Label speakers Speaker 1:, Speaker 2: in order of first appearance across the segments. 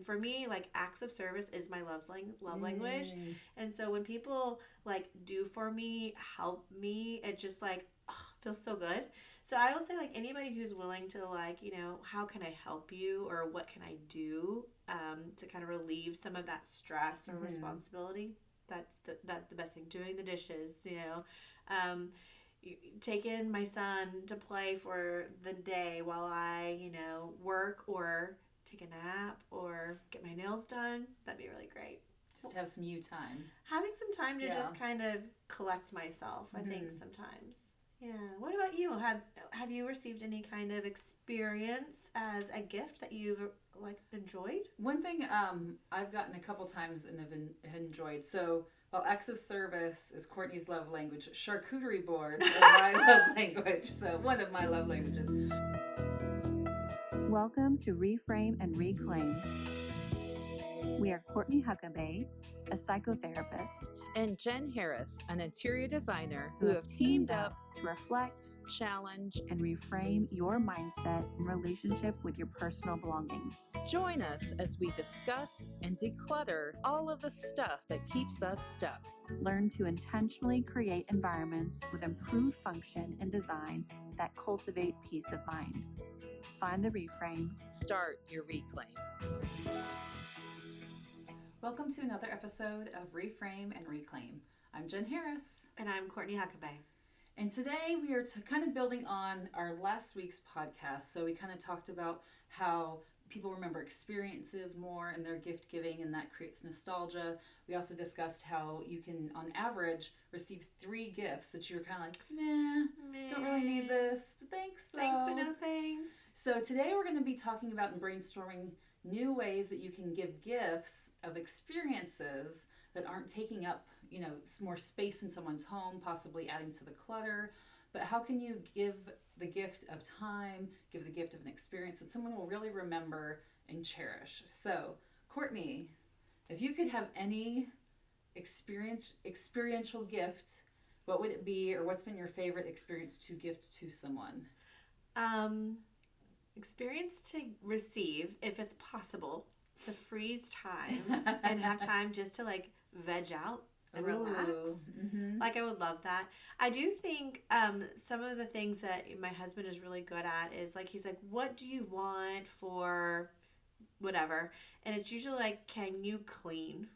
Speaker 1: for me, like, acts of service is my love language. And so when people like do for me, help me, it just like feels so good. So I will say, like, anybody who's willing to, like, how can I help you, or what can I do to kind of relieve some of that stress or responsibility. That's the best thing. Doing the dishes, um, taking my son to play for the day while I, work or take a nap or get my nails done. That'd be really great.
Speaker 2: Just have some you time.
Speaker 1: Having some time to just kind of collect myself, I think, sometimes. Yeah. What about you? Have you received any kind of experience as a gift that you've like enjoyed?
Speaker 2: One thing I've gotten a couple times and have enjoyed. So while acts of service is Courtney's love language, charcuterie boards are my love language. So one of my love languages.
Speaker 3: Welcome to Reframe and Reclaim. We are Courtney Huckabee, a psychotherapist,
Speaker 4: and Jen Harris, an interior designer, who have teamed up
Speaker 3: to reflect,
Speaker 4: challenge,
Speaker 3: and reframe your mindset in relationship with your personal belongings.
Speaker 4: Join us as we discuss and declutter all of the stuff that keeps us stuck.
Speaker 3: Learn to intentionally create environments with improved function and design that cultivate peace of mind. Find the reframe.
Speaker 4: Start your reclaim.
Speaker 2: Welcome to another episode of Reframe and Reclaim. I'm Jen Harris.
Speaker 1: And I'm Courtney Huckabee.
Speaker 2: And today we are kind of building on our last week's podcast. So we kind of talked about how people remember experiences more in their gift giving, and that creates nostalgia. We also discussed how you can, on average, receive 3 gifts that you're kind of like, meh, don't really need this, but thanks though.
Speaker 1: Thanks, but no thanks.
Speaker 2: So today we're going to be talking about and brainstorming new ways that you can give gifts of experiences that aren't taking up, more space in someone's home, possibly adding to the clutter. But how can you give the gift of time, give the gift of an experience that someone will really remember and cherish? So, Courtney, if you could have any experiential gift, what would it be, or what's been your favorite experience to gift to someone?
Speaker 1: Experience to receive, if it's possible, to freeze time and have time just to like veg out and relax. Like, I would love that. I do think some of the things that my husband is really good at is like, he's like, what do you want for whatever? And it's usually like, can you clean?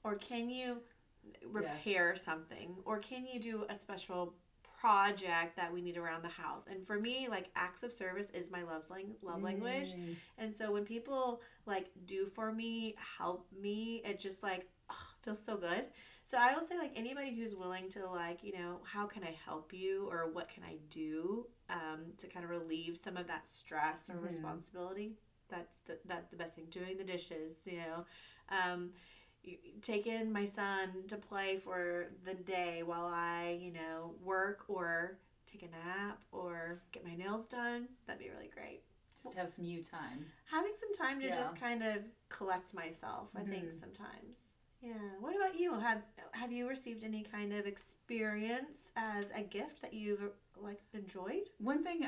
Speaker 1: Or can you repair something? Or can you do a special project that we need around the house? And for me, like, acts of service is my love language. And so when people like do for me, help me, it just like feels so good. So I will say, like, anybody who's willing to, like, how can I help you, or what can I do to kind of relieve some of that stress or responsibility. That's the best thing. Doing the dishes, taking my son to play for the day while I, work or take a nap or get my nails done. That'd be really great.
Speaker 2: Just have some you time.
Speaker 1: Having some time to just kind of collect myself, I think, sometimes. Yeah. What about you? Have you received any kind of experience as a gift that you've like enjoyed?
Speaker 2: One thing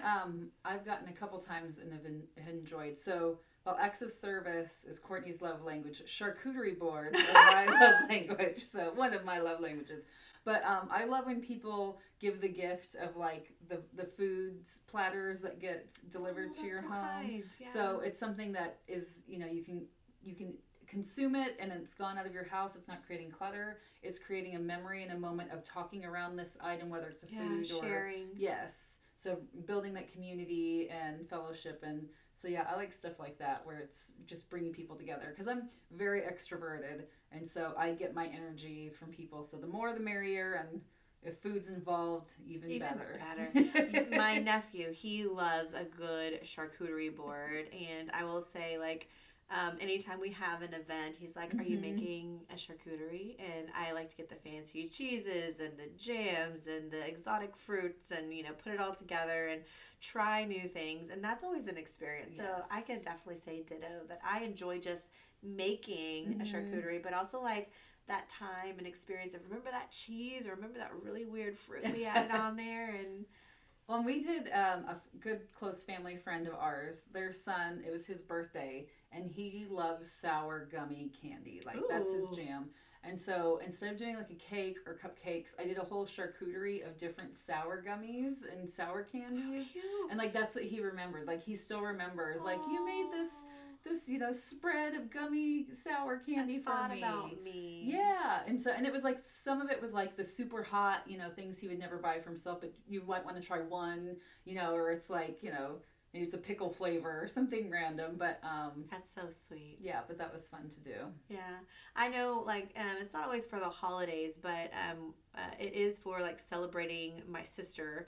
Speaker 2: I've gotten a couple times and have enjoyed. So while acts of service is Courtney's love language, charcuterie boards are my love language. So one of my love languages. But I love when people give the gift of like the foods platters that get delivered to your home.
Speaker 1: Kind. Yeah.
Speaker 2: So it's something that is, you can consume it and it's gone out of your house. It's not creating clutter. It's creating a memory and a moment of talking around this item, whether it's a food or
Speaker 1: sharing.
Speaker 2: Yes. So building that community and fellowship. And so, yeah, I like stuff like that where it's just bringing people together, because I'm very extroverted. And so I get my energy from people. So the more the merrier. And if food's involved, even better.
Speaker 1: My nephew, he loves a good charcuterie board. And I will say, like, anytime we have an event, he's like, are you making a charcuterie? And I like to get the fancy cheeses and the jams and the exotic fruits and, put it all together and try new things. And that's always an experience.
Speaker 2: Yes.
Speaker 1: So I can definitely say ditto, that I enjoy just making a charcuterie, but also like that time and experience of remember that cheese, or remember that really weird fruit we added on there. And
Speaker 2: Well, and we did good close family friend of ours, their son, it was his birthday, and he loves sour gummy candy. Like, that's his
Speaker 1: Ooh.
Speaker 2: jam. And so instead of doing like a cake or cupcakes, I did a whole charcuterie of different sour gummies and sour candies.
Speaker 1: Cute.
Speaker 2: And like that's what he remembered. Like he still remembers. Like, you made this spread of gummy sour candy for
Speaker 1: thought
Speaker 2: me.
Speaker 1: about me.
Speaker 2: Yeah, and it was like some of it was like the super hot, things he would never buy for himself, but you might want to try one, or it's like, maybe it's a pickle flavor or something random, but
Speaker 1: That's so sweet.
Speaker 2: yeah, but that was fun to do.
Speaker 1: Yeah, I know. Like, it's not always for the holidays, but it is for like celebrating my sister.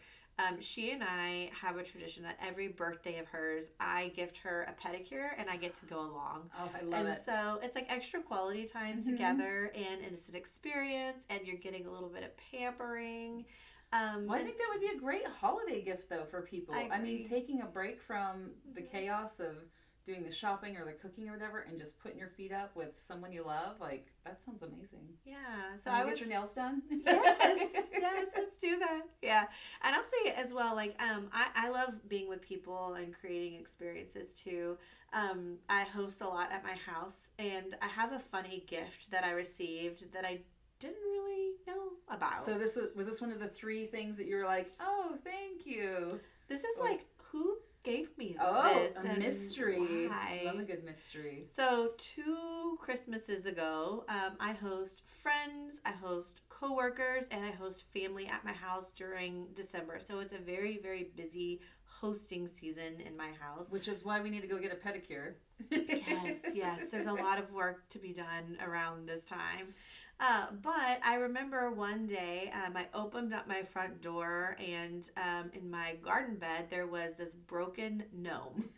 Speaker 1: She and I have a tradition that every birthday of hers, I gift her a pedicure and I get to go along.
Speaker 2: Oh, I love it.
Speaker 1: And so it's like extra quality time together, and it's an experience, and you're getting a little bit of pampering.
Speaker 2: Well, I think that would be a great holiday gift, though, for people. I mean, taking a break from the chaos of doing the shopping or the cooking or whatever, and just putting your feet up with someone you love, like, that sounds amazing.
Speaker 1: Yeah. So
Speaker 2: I get your nails done?
Speaker 1: Yes, let's do that. Yeah. And I'll say as well, like, I love being with people and creating experiences too. I host a lot at my house, and I have a funny gift that I received that I didn't really know about.
Speaker 2: So was this one of the 3 things that you were like, oh, thank you?
Speaker 1: This is like, who gave me
Speaker 2: this?
Speaker 1: this?
Speaker 2: A mystery.
Speaker 1: Why?
Speaker 2: Love a good mystery.
Speaker 1: So 2 Christmases ago, I host friends, I host coworkers, and I host family at my house during December. So it's a very, very busy hosting season in my house.
Speaker 2: Which is why we need to go get a pedicure.
Speaker 1: Yes. There's a lot of work to be done around this time. But I remember one day I opened up my front door, and in my garden bed there was this broken gnome.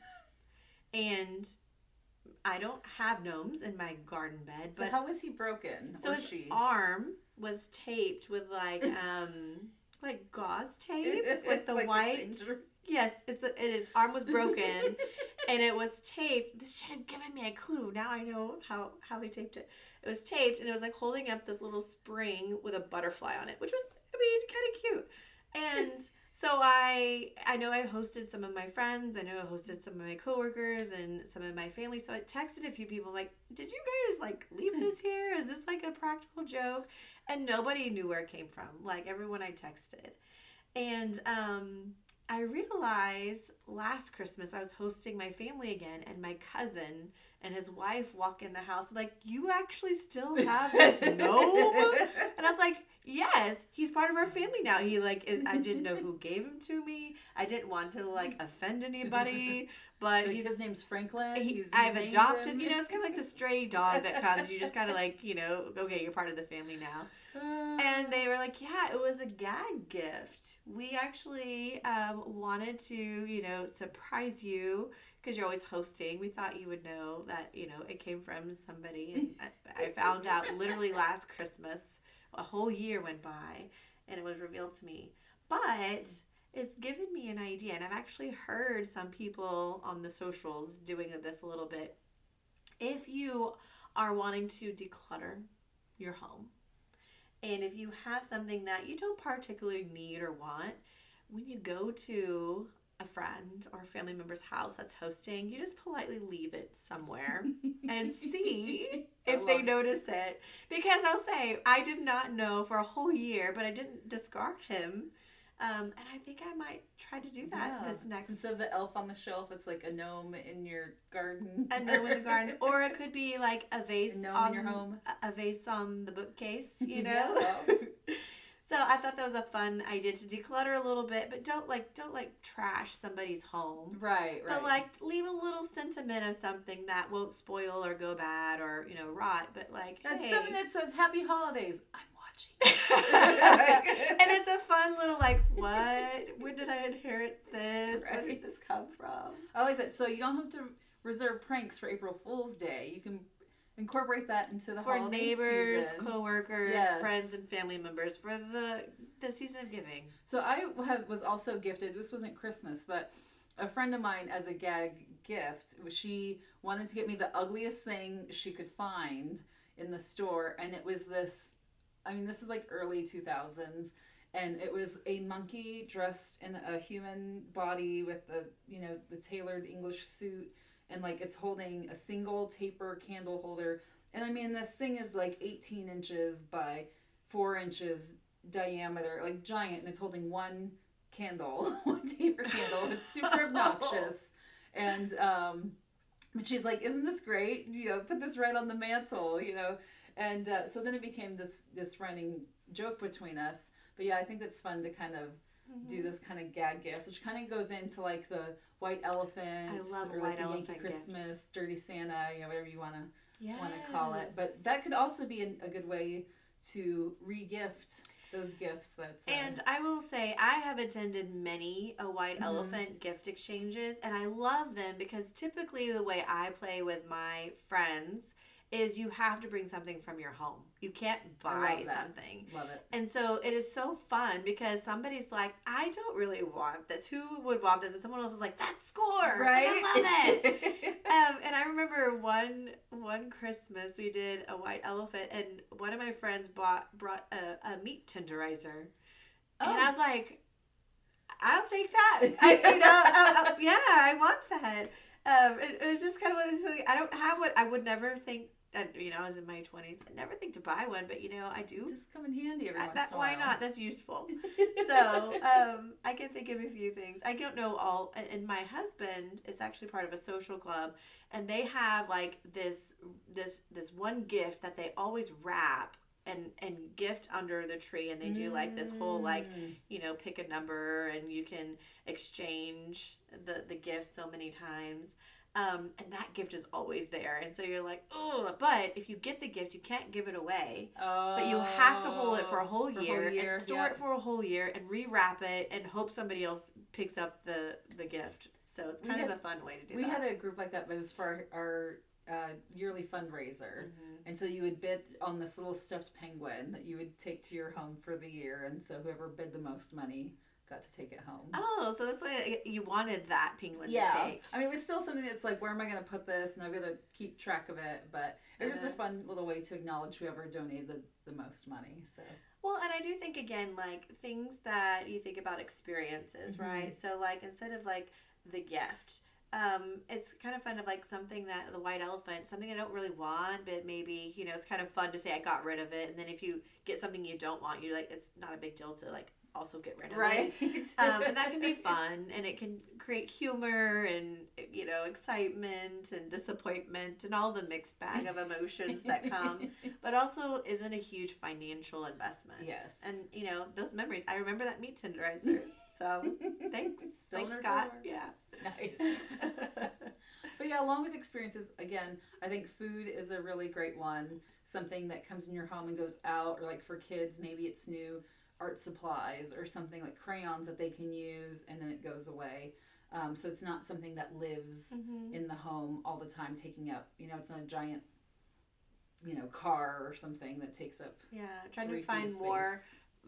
Speaker 1: And I don't have gnomes in my garden bed.
Speaker 2: So how was he broken?
Speaker 1: So his arm was taped with like gauze tape with the
Speaker 2: like
Speaker 1: white. Yes, his arm was broken, and it was taped. This should have given me a clue. Now I know how they taped it. It was taped, and it was like holding up this little spring with a butterfly on it, which was, kind of cute. And so I know I hosted some of my friends. I know I hosted some of my coworkers and some of my family. So I texted a few people like, did you guys like leave this here? Is this like a practical joke? And nobody knew where it came from. Like everyone I texted. And I realized last Christmas I was hosting my family again, and my cousin and his wife walk in the house like, you actually still have this gnome? And I was like, yes, he's part of our family now. He I didn't know who gave him to me. I didn't want to offend anybody, but
Speaker 2: his name's Franklin.
Speaker 1: I've adopted, it's kind of like the stray dog that comes. You just kind of okay, you're part of the family now. And they were like, yeah, it was a gag gift. We actually wanted to, surprise you because you're always hosting. We thought you would know that, it came from somebody. And I found out literally last Christmas. A whole year went by, and it was revealed to me. But it's given me an idea, and I've actually heard some people on the socials doing this a little bit. If you are wanting to declutter your home, and if you have something that you don't particularly need or want, when you go to a friend or a family member's house that's hosting, you just politely leave it somewhere and see if they notice it. Because I'll say, I did not know for a whole year, but I didn't discard him. And I think I might try to do that this next.
Speaker 2: Instead of the elf on the shelf, it's like a gnome in your garden.
Speaker 1: A gnome in the garden. Or it could be like a vase
Speaker 2: in your home.
Speaker 1: A vase on the bookcase,
Speaker 2: Yeah.
Speaker 1: So I thought that was a fun idea to declutter a little bit, but don't trash somebody's home.
Speaker 2: Right.
Speaker 1: But leave a little sentiment of something that won't spoil or go bad or rot. But
Speaker 2: that's
Speaker 1: hey.
Speaker 2: something that says Happy Holidays. I'm watching.
Speaker 1: And it's a fun little what? When did I inherit this?
Speaker 2: Right.
Speaker 1: Where did this come from?
Speaker 2: I like that. So you don't have to reserve pranks for April Fool's Day. You can incorporate that into the holiday
Speaker 1: neighbors,
Speaker 2: season.
Speaker 1: Co-workers, friends, and family members for the season of giving.
Speaker 2: So I was also gifted, this wasn't Christmas, but a friend of mine as a gag gift, she wanted to get me the ugliest thing she could find in the store, and it was this is like early 2000s, And it was a monkey dressed in a human body with the tailored English suit, and like it's holding a single taper candle holder. And I mean, this thing is like 18 inches by 4 inches diameter, like giant, and it's holding one candle, one taper candle. It's super obnoxious. And but she's like, "Isn't this great? Put this right on the mantle, And so then it became this running joke between us. But yeah, I think it's fun to kind of do this kind of gag gifts, which kind of goes into like the white elephant,
Speaker 1: I love
Speaker 2: or
Speaker 1: white
Speaker 2: like the
Speaker 1: elephant
Speaker 2: Yankee Christmas,
Speaker 1: gifts.
Speaker 2: Dirty Santa, whatever you want to
Speaker 1: Yes.
Speaker 2: call it. But that could also be a good way to re-gift those gifts.
Speaker 1: And I will say, I have attended many white elephant gift exchanges, and I love them because typically the way I play with my friends is you have to bring something from your home. You can't buy something.
Speaker 2: Love it.
Speaker 1: And so it is so fun because somebody's like, I don't really want this. Who would want this? And someone else is like, that's score.
Speaker 2: Right?
Speaker 1: Like, I love it. And I remember one Christmas we did a white elephant, and one of my friends brought a meat tenderizer.
Speaker 2: Oh.
Speaker 1: And I was like, I'll take that. Yeah, I want that. It was just kind of one of those things. I don't have what I would never think. I was in my 20s. I'd never think to buy one, but I do.
Speaker 2: Just come in handy every once in a while.
Speaker 1: Why not? That's useful. So I can think of a few things. I don't know all. And my husband is actually part of a social club, and they have like this one gift that they always wrap and gift under the tree, and they do like this whole pick a number and you can exchange the gift so many times. And that gift is always there. And so you're like, oh, but if you get the gift, you can't give it away.
Speaker 2: Oh,
Speaker 1: but you have to hold it for a whole year and store
Speaker 2: yep.
Speaker 1: it for a whole year and rewrap it and hope somebody else picks up the gift. So it's kind of a fun way to do that.
Speaker 2: We had a group like that, but it was for our yearly fundraiser. And so you would bid on this little stuffed penguin that you would take to your home for the year. And so whoever bid the most money got to take it home.
Speaker 1: Oh, so that's like you wanted that penguin to take.
Speaker 2: I mean, it was still something that's like, where am I going to put this? And I've got to keep track of it. But it was just a fun little way to acknowledge whoever donated the most money. So.
Speaker 1: Well, and I do think, again, like things that you think about experiences, right? So like instead of like the gift, it's kind of fun of like something that the white elephant, something I don't really want, but maybe, it's kind of fun to say I got rid of it. And then if you get something you don't want, you're like, it's not a big deal to like also get rid of
Speaker 2: it.
Speaker 1: And that can be fun, and it can create humor and, excitement and disappointment and all the mixed bag of emotions that come, but also isn't a huge financial investment.
Speaker 2: Yes.
Speaker 1: And, those memories, I remember that meat tenderizer. So thanks. Thanks, Scott. Yeah.
Speaker 2: Nice. But yeah, along with experiences, again, I think food is a really great one. Something that comes in your home and goes out, or like for kids, maybe it's new art supplies or something like crayons that they can use and then it goes away. So it's not something that lives in the home all the time, taking up, it's not a giant, car or something that takes up.
Speaker 1: Yeah, trying to find more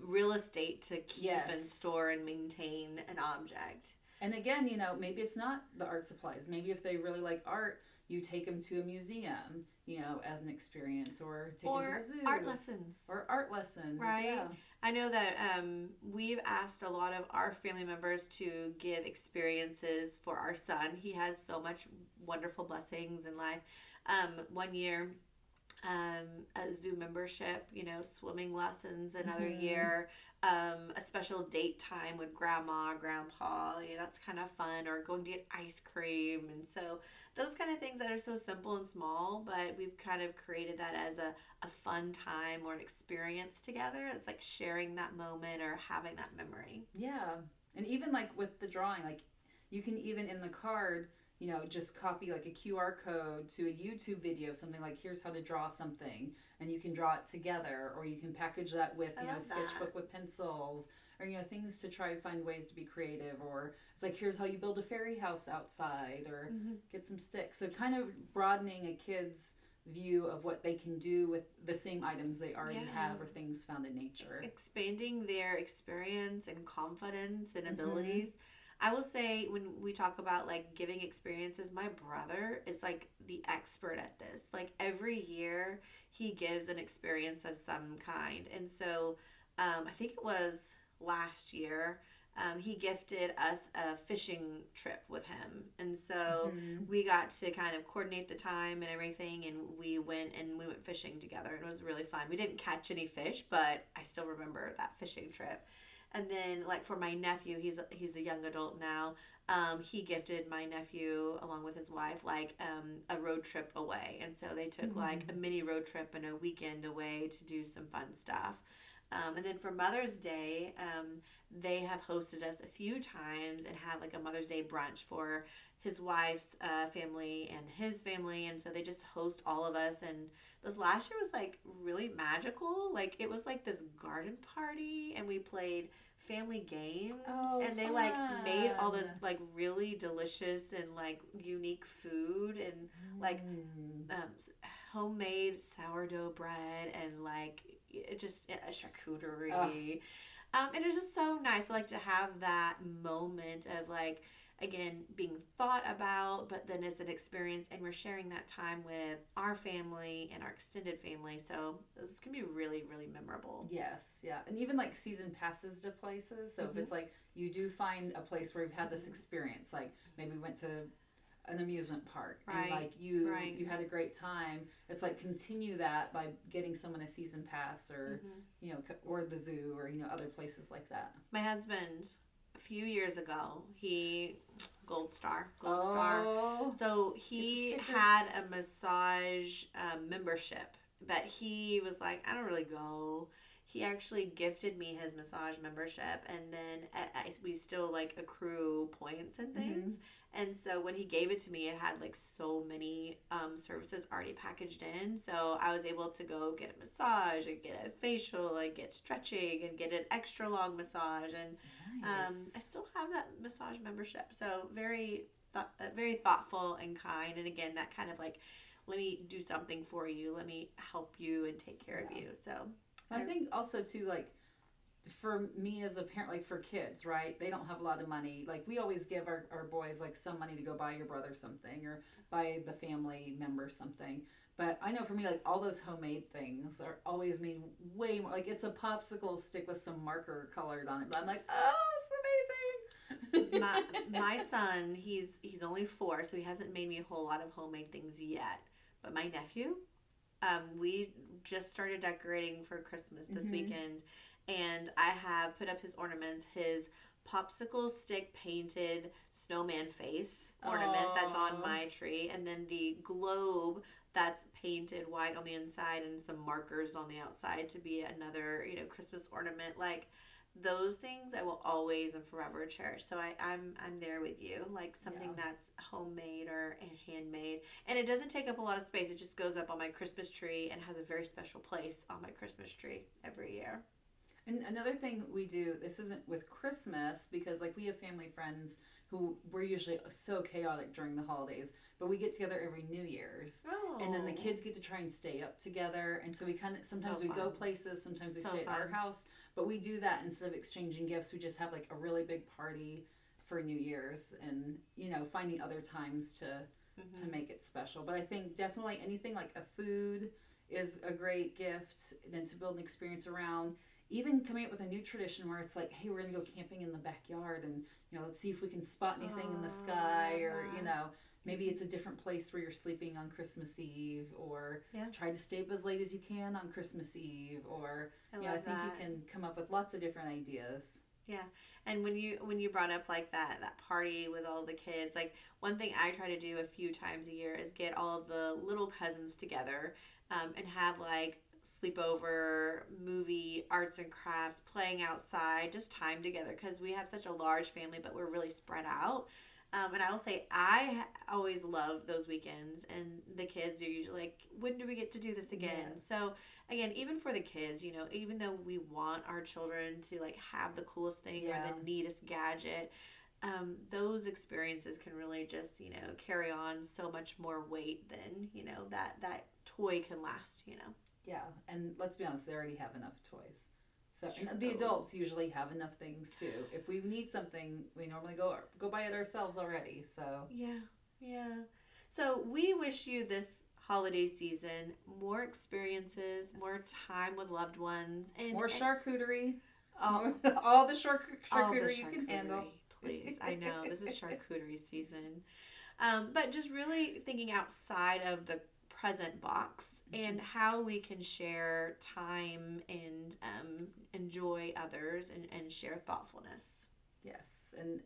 Speaker 1: real estate to keep and store and maintain an object.
Speaker 2: And again, maybe it's not the art supplies. Maybe if they really like art, you take them to a museum, as an experience, or take them to the zoo.
Speaker 1: Art lessons.
Speaker 2: Or art lessons,
Speaker 1: right?
Speaker 2: Yeah.
Speaker 1: I know that we've asked a lot of our family members to give experiences for our son. He has so much wonderful blessings in life. One year, a zoo membership, swimming lessons. Another year, a special date time with grandma, grandpa. That's kind of fun. Or going to get ice cream. And so those kind of things that are so simple and small, but we've kind of created that as a fun time or an experience together. It's like sharing that moment or having that memory.
Speaker 2: Yeah. And even like with the drawing, like you can even in the card, just copy like a QR code to a YouTube video, something like, here's how to draw something, and you can draw it together, or you can package that with, a sketchbook with pencils, or, things to try to find ways to be creative, or it's like, here's how you build a fairy house outside, or get some sticks. So kind of broadening a kid's view of what they can do with the same items they already have, or things found in nature.
Speaker 1: Expanding their experience and confidence and abilities. I will say, when we talk about like giving experiences, my brother is like the expert at this. Like every year he gives an experience of some kind. And so I think it was last year, he gifted us a fishing trip with him. And so we got to kind of coordinate the time and everything, and we went fishing together. It was really fun. We didn't catch any fish, but I still remember that fishing trip. And then, like, for my nephew, he's a young adult now. He gifted my nephew, along with his wife, like, a road trip away. And so they took, like, a mini road trip and a weekend away to do some fun stuff. And then for Mother's Day, they have hosted us a few times and had, like, a Mother's Day brunch for his wife's family and his family. And so they just host all of us. And this last year was, like, really magical. Like, it was, like, this garden party, and we played family games. And they, like, made all this, like, really delicious and, like, unique food and, like, homemade sourdough bread and, like, just a charcuterie. And it was just so nice, like, to have that moment of, like, again, being thought about, but then it's an experience, and we're sharing that time with our family and our extended family. So this can be really, really memorable.
Speaker 2: Yes, yeah. And even like season passes to places. So if it's like you do find a place where you've had this experience, like maybe we went to an amusement park and like you had a great time, it's like continue that by getting someone a season pass or you know, or the zoo or, you know, other places like that.
Speaker 1: My husband, a few years ago, gold star. So he had a massage membership, but he was like, I don't really go. He actually gifted me his massage membership, and then we still, like, accrue points and things. And so when he gave it to me, it had, like, so many services already packaged in. So I was able to go get a massage and get a facial and get stretching and get an extra long massage. And I still have that massage membership. So very thoughtful and kind. And again, that kind of like, let me do something for you. Let me help you and take care of you. So
Speaker 2: I think also too, like, for me as a parent, like for kids, right? They don't have a lot of money. Like, we always give our boys like some money to go buy your brother something or buy the family member something. But I know for me, like, all those homemade things are always mean way more. Like, it's a popsicle stick with some marker colored on it. But I'm like, oh, it's amazing.
Speaker 1: my son, he's only 4, so he hasn't made me a whole lot of homemade things yet. But my nephew, we just started decorating for Christmas this weekend. And I have put up his ornaments, his popsicle stick painted snowman face ornament that's on my tree, and then the globe that's painted white on the inside and some markers on the outside to be another, you know, Christmas ornament. Like, those things I will always and forever cherish. So I'm there with you. Like, something that's homemade or handmade. And it doesn't take up a lot of space. It just goes up on my Christmas tree and has a very special place on my Christmas tree every year.
Speaker 2: And another thing we do, this isn't with Christmas, because like we have family friends who we're usually so chaotic during the holidays, but we get together every New Year's. And then the kids get to try and stay up together. And so we kind of, sometimes we go places, sometimes we stay at our house, but we do that instead of exchanging gifts. We just have like a really big party for New Year's and, you know, finding other times to make it special. But I think definitely anything like a food is a great gift, then to build an experience around. Even coming up with a new tradition where it's like, hey, we're going to go camping in the backyard and, you know, let's see if we can spot anything in the sky, or, you know, maybe it's a different place where you're sleeping on Christmas Eve, or try to stay up as late as you can on Christmas Eve, or, I think you can come up with lots of different ideas.
Speaker 1: Yeah. And when you brought up like that party with all the kids, like, one thing I try to do a few times a year is get all of the little cousins together and have like sleepover, movie, arts and crafts, playing outside, just time together, because we have such a large family, but we're really spread out. And I will say, I always love those weekends, and the kids are usually like, when do we get to do this again? So again, even for the kids, you know, even though we want our children to like have the coolest thing or the neatest gadget, those experiences can really just, you know, carry on so much more weight than, you know, that toy can last, you know.
Speaker 2: Yeah, and let's be honest, they already have enough toys. So, and the adults usually have enough things too. If we need something, we normally go buy it ourselves already. So
Speaker 1: yeah. So we wish you this holiday season more experiences, more time with loved ones, and
Speaker 2: more charcuterie. all the charcuterie you can handle.
Speaker 1: Please, I know this is charcuterie season, but just really thinking outside of the present box and how we can share time and enjoy others and share thoughtfulness.
Speaker 2: Yes, and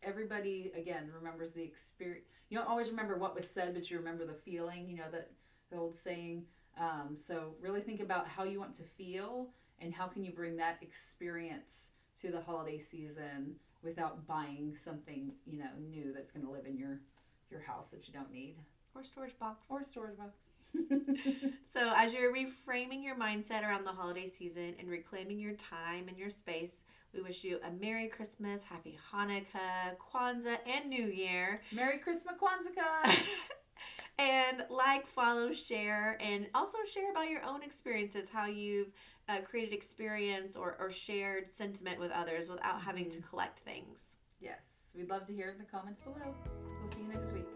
Speaker 2: everybody again remembers the experience. You don't always remember what was said, but you remember the feeling. You know, that the old saying. So really think about how you want to feel and how can you bring that experience to the holiday season without buying something, you know, new that's going to live in your house that you don't need.
Speaker 1: Or storage box. So as you're reframing your mindset around the holiday season and reclaiming your time and your space, we wish you a Merry Christmas, Happy Hanukkah, Kwanzaa, and New Year.
Speaker 2: Merry Christmas, Kwanzaa!
Speaker 1: And like, follow, share, and also share about your own experiences, how you've created experience or shared sentiment with others without having to collect things.
Speaker 2: Yes, we'd love to hear in the comments below. We'll see you next week.